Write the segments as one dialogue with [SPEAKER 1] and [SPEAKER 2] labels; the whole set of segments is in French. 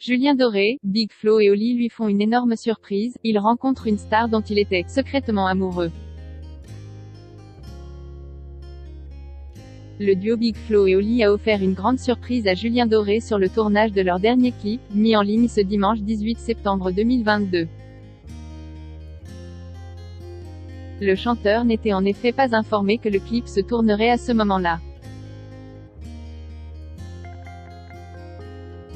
[SPEAKER 1] Julien Doré, Big Flo et Oli lui font une énorme surprise, il rencontre une star dont il était secrètement amoureux. Le duo Big Flo et Oli a offert une grande surprise à Julien Doré sur le tournage de leur dernier clip, mis en ligne ce dimanche 18 septembre 2022. Le chanteur n'était en effet pas informé que le clip se tournerait à ce moment-là.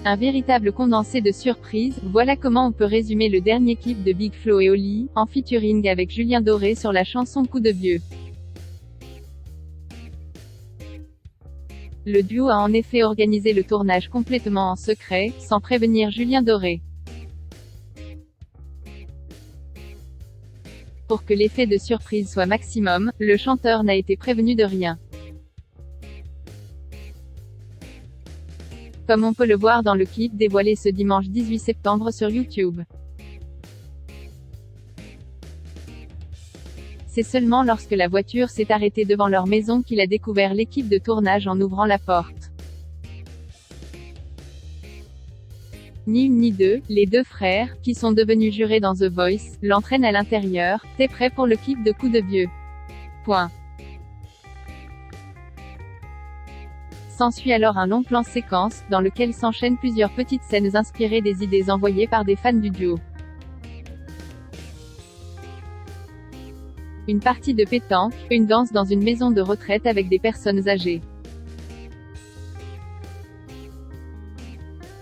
[SPEAKER 1] Un véritable condensé de surprises, voilà comment on peut résumer le dernier clip de Big Flo et Oli, en featuring avec Julien Doré sur la chanson Coup de vieux. Le duo a en effet organisé le tournage complètement en secret, sans prévenir Julien Doré. Pour que l'effet de surprise soit maximum, le chanteur n'a été prévenu de rien. Comme on peut le voir dans le clip dévoilé ce dimanche 18 septembre sur YouTube. C'est seulement lorsque la voiture s'est arrêtée devant leur maison qu'il a découvert l'équipe de tournage en ouvrant la porte. Ni une ni deux, les deux frères, qui sont devenus jurés dans The Voice, l'entraînent à l'intérieur. T'es prêt pour le clip de Coup de vieux? Point. S'ensuit alors un long plan séquence, dans lequel s'enchaînent plusieurs petites scènes inspirées des idées envoyées par des fans du duo. Une partie de pétanque, une danse dans une maison de retraite avec des personnes âgées.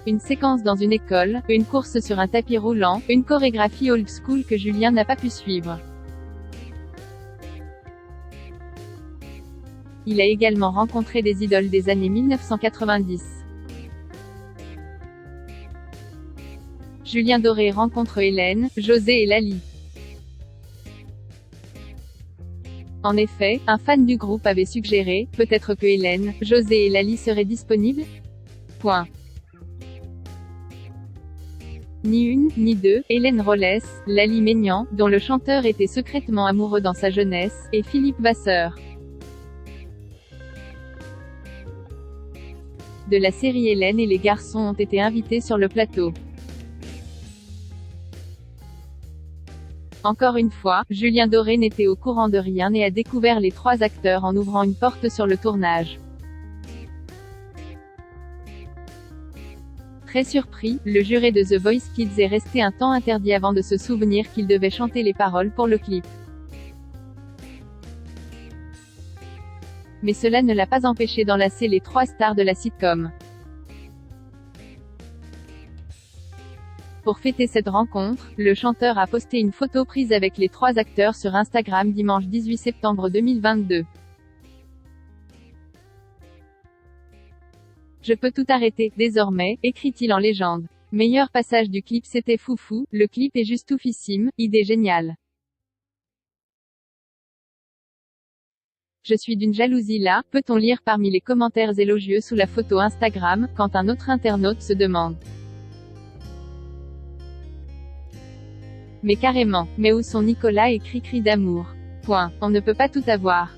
[SPEAKER 1] Une séquence dans une école, une course sur un tapis roulant, une chorégraphie old school que Julien n'a pas pu suivre. Il a également rencontré des idoles des années 1990. Julien Doré rencontre Hélène, José et Lali. En effet, un fan du groupe avait suggéré, peut-être que Hélène, José et Lali seraient disponibles? Point. Ni une, ni deux, Hélène Rollès, Lali Maignan, dont le chanteur était secrètement amoureux dans sa jeunesse, et Philippe Vasseur. De la série Hélène et les garçons ont été invités sur le plateau. Encore une fois, Julien Doré n'était au courant de rien et a découvert les trois acteurs en ouvrant une porte sur le tournage. Très surpris, le juré de The Voice Kids est resté un temps interdit avant de se souvenir qu'il devait chanter les paroles pour le clip. Mais cela ne l'a pas empêché d'enlacer les trois stars de la sitcom. Pour fêter cette rencontre, le chanteur a posté une photo prise avec les trois acteurs sur Instagram dimanche 18 septembre 2022. Je peux tout arrêter, désormais, écrit-il en légende. Meilleur passage du clip, c'était foufou, le clip est juste oufissime, idée géniale. Je suis d'une jalousie là, peut-on lire parmi les commentaires élogieux sous la photo Instagram, quand un autre internaute se demande. Mais carrément, mais où sont Nicolas et Cri-Cri d'amour? Point. On ne peut pas tout avoir.